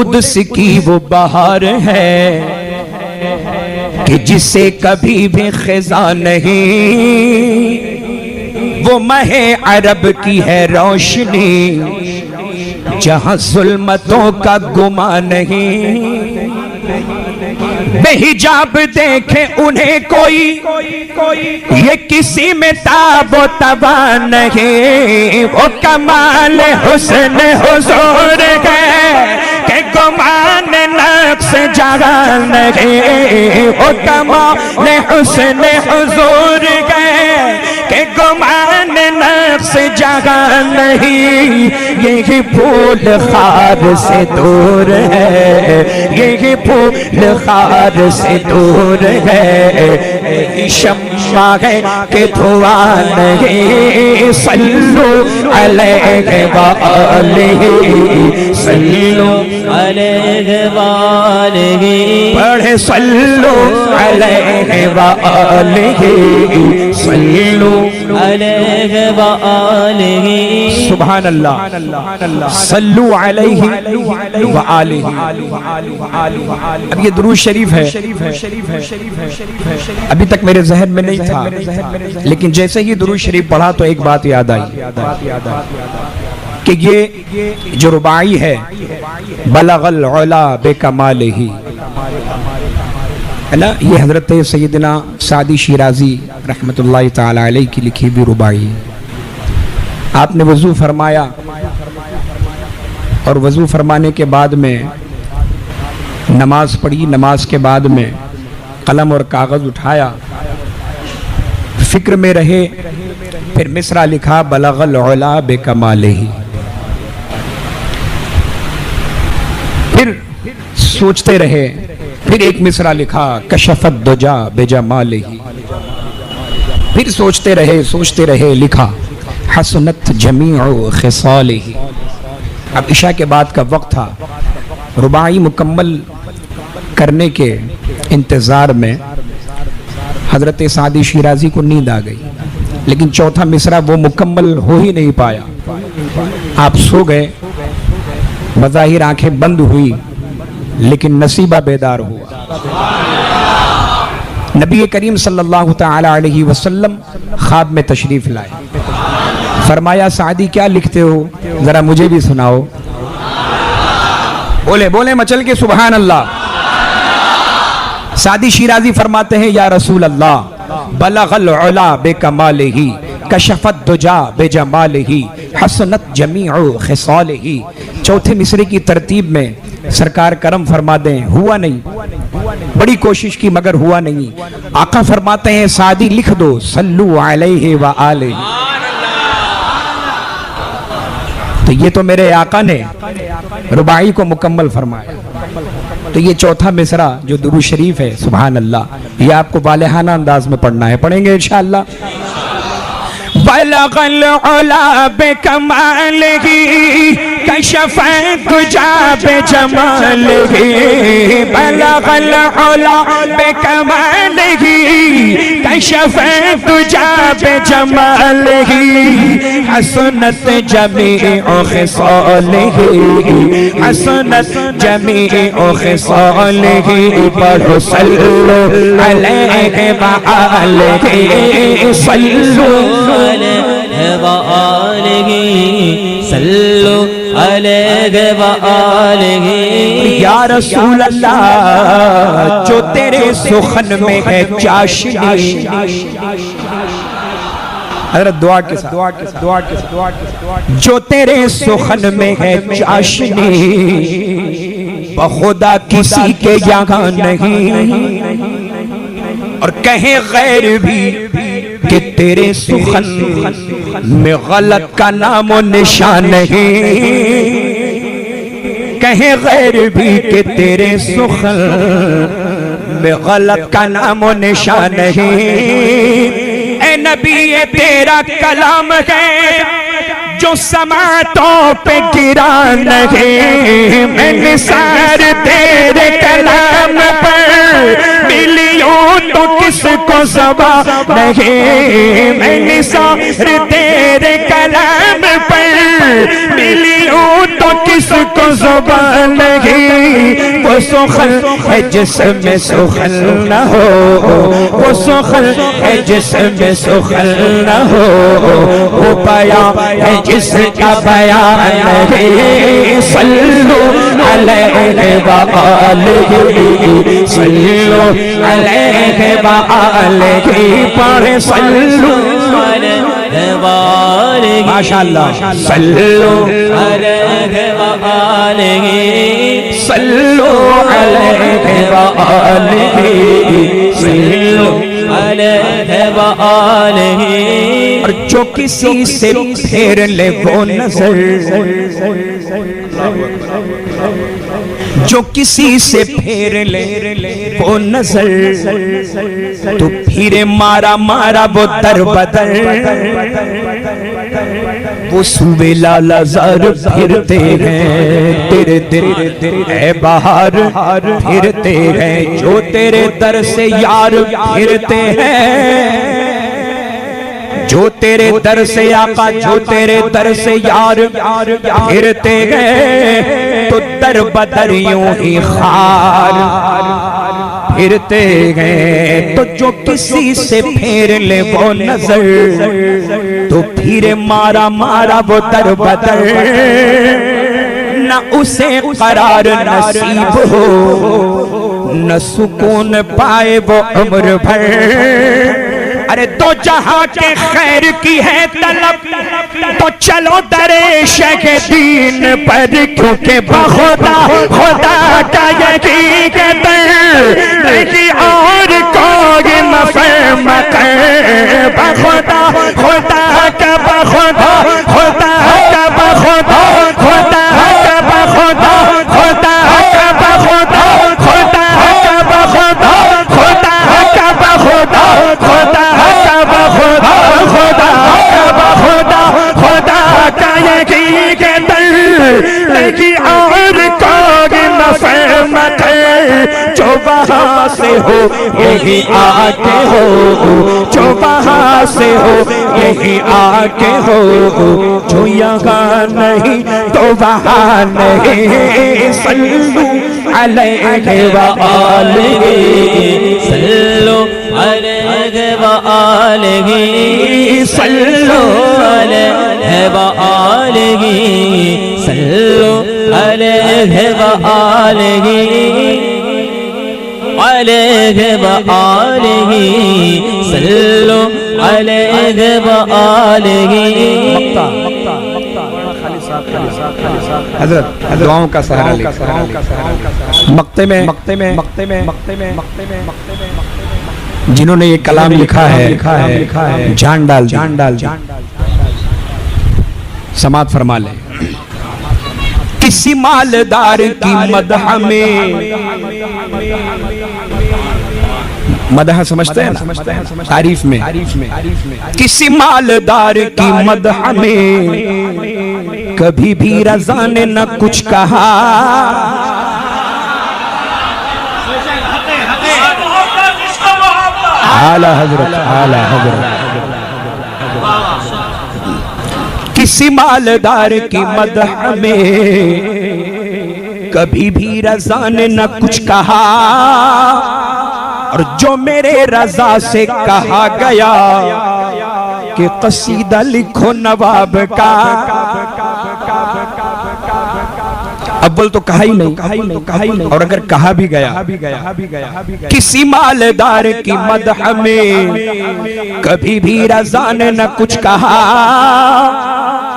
Quds की वो बहार है कि जिसे कभी भी खिजा नहीं, वो महे अरब की है रोशनी जहां जुल्मतों का गुमा नहीं। बेहिजाब देखे उन्हें कोई ये किसी में ताबो तबा नहीं, वो कमाल हुस्न हुजूर है के गुमान नक्श जहां नहीं, वो कमाल हुस्न हुजूर है के गुमान नक्श जहां नहीं। यही फूल खार से दूर है, यही फूल खार से दूर है, शम्मा है कि धुआं नहीं। सल्लू अलैहि व आलिहि, सल्लू अलैहि व आलिहि, पढ़े सल्लू अलैहि व आलिहि, सल्लू अलैहि व आलिहि। सुभान अल्लाह, सल्लू अलैहि व आलिहि। अब ये दुरूद शरीफ है, अभी तक मेरे जहन में नहीं था, लेकिन जैसे ही दुरूद शरीफ पढ़ा तो एक बात याद आई कि ये जो रुबाई है बलगल उला बेकमालिही, है ना, ये हजरत सैयदना सादी शिराजी रहमतुल्लाहि ताला अलैहि की लिखी भी रुबाई। आपने वज़ू फरमाया और वज़ू फरमाने के बाद में नमाज पढ़ी, नमाज के बाद में कलम और कागज़ उठाया, फिक्र में रहे, फिर मिसरा लिखा बलगल उला बेकमालिही। फिर सोचते रहे, फिर एक मिसरा लिखा कशफत दुजा बेजमालिही। फिर सोचते रहे लिखा हसनत जमीउ खिसालिही। अब इशा के बाद का वक्त था, रुबाई मुकम्मल करने के इंतज़ार में हज़रत सादी शिराजी को नींद आ गई, लेकिन चौथा मिसरा वो मुकम्मल हो ही नहीं पाया। आप सो गए, बज़ाहिर आंखें बंद हुई, लेकिन नसीबा बेदार हुआ। नबी करीम सल्लल्लाहु तआला अलैहि वसल्लम ख्वाब में तशरीफ लाए, फरमाया सादी क्या लिखते हो, जरा मुझे भी सुनाओ। बोले बोले मचल के सुभान अल्लाह। सादी शिराजी फरमाते हैं या रसूल अल्लाह बलगल उला बेकमालिही, कशफत दुजा बेजमालिही, हसनत जमीउ खिसालिही। चौथे मिसरे की तरतीब में सरकार करम फरमा दें, हुआ नहीं, बड़ी कोशिश की मगर हुआ नहीं। आका फरमाते हैं सादी लिख दो सल्लू अलैहि व आलिहि। तो ये तो मेरे आका ने रुबाई को मुकम्मल फरमाया। तो ये चौथा मिसरा जो दुरूद शरीफ है, सुभान अल्लाह, ये आपको वालेहाना अंदाज में पढ़ना है, पढ़ेंगे इंशाअल्लाह। बलगल उला बेकमालिही, कशफत दुजा बेजमालिही, बलगल उला बेकमालिही, कशफत दुजा बेजमालिही, हसनत जमीउ खिसालिही, हसनत जमीउ खिसालिही। पढ़ो सल्लू अलैहि व आलिहि, सल्लू अलैहि व आलिहि, सल्लू अलैहि व आलिहि। या रसूल अल्लाह जो तेरे सुखन में है चाशनी, दुआ के साथ जो तेरे सुखन में है चाशनी, बखुदा किसी के यहाँ नहीं, और कहे गैर भी कि तेरे सुखन में गलत का नाम और निशान नहीं, कहे गैर भी कि तेरे सुखन में गलत का नाम और निशान नहीं। ए नबी ये तेरा कलाम है जो समातों पे गिरा नहीं, मैं निसार तेरे कलाम पर मिलियों तो किस किसको ज़बा नहीं, मैं निसार तेरे कलाम पर मिली हूँ तो किसको ज़बा नहीं। वो सुखल है जिसमें सुखल न हो, वो सुखल है जिसमें सुखल न हो, वो बयां है जिसका बयां नहीं। सल्लु अलैहि व आलिहि, सल्लु अलैहि व आलिहि, पढ़े सल्लु अलैहि व आलिहि, माशाअल्लाह। सल्लु अलैहि व आलिहि, सल्लु अलैहि व आलिहि, सल्लु अलैहि व आलिहि। और जो किसी से फेर ले वो नजर, जो किसी से फेर ले वो नजर, तो फिर मारा मारा वो दर बदर। वो सूबे लाला जार फिरते हैं तेरे दिल है बाहर, फिरते हैं जो तेरे दर से यार फिरते हैं, जो तेरे दर से आका, जो तेरे दर से यार फिरते गए, तो दर बदर यूं ही खार फिरते गए। तो जो किसी से फेर ले वो नजर, तो फिर मारा मारा वो दर बदर। न उसे करार नसीब हो, न सुकून पाए वो उम्र भर। अरे तो जहां के खैर की है तलब, तो चलो दरे शह दीन पर, क्योंकि बखुदा खुदा का यकीन के दर नहीं और कोई मफहम कर। बखुदा खुदा का बखुदा खुदा का बखुदा खुदा का बखुदा खुदा का बखुदा खुदा का बखुदा खुदा का बखुदा खुदा जो वहाँ से हो यही आके हो, जो वहाँ से हो यही आके हो, जो यहाँ नहीं तो वहाँ नहीं। सल्लु अलैहि व आलिहि, सल्लु अलैहि व आलिहि, सल्लु अलैहि व आलिहि, सल्लु अलैहि व आलिहि, अलैहि व आलिहि, सल्लु अलैहि व आलिहि। हज़रत दुआओं का सहारा मक्ते में जिन्होंने ये कलाम लिखा है, जान डाल समात फरमा ले। किसी मालदार की मदह में, मदह समझते हैं ना, तारीफ में, किसी मालदार की मदह में कभी भी रज़ा ने न कुछ कहा। आला हज़रत, आला हज़रत। किसी मालदार की मदह में कभी भी रज़ा ने न कुछ कहा, और जो मेरे रज़ा से कहा गया कि कसीदा लिखो नवाब का, अव्वल तो कहा ही नहीं, और अगर कहा भी गया, किसी मालदार की मदह में कभी भी रज़ा ने न कुछ कहा,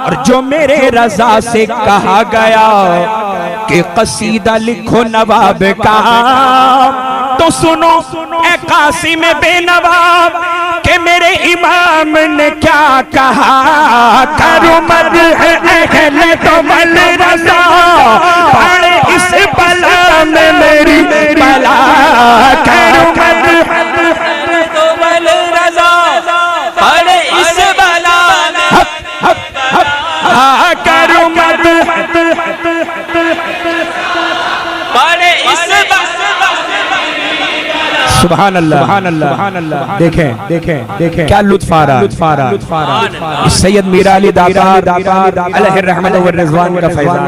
और जो मेरे रज़ा से कहा गया कि कसीदा लिखो नवाब का, तो सुनो ए कासिम बेनवाब के मेरे इमाम ने क्या कहा। करो मदह अहले तो मल रज़ा, पड़े इस बला में मेरी बला। करो मदह तो मल रज़ा, पड़े इस बला में, करो मदह पड़े इस सुभान अल्लाह, सुभान अल्लाह, सुभान अल्लाह। देखें देखें देखें क्या लुत्फ आ रहा। सैयद मीरा अली दातार अलैहि रहमत व रिज़वान का फैज़ान।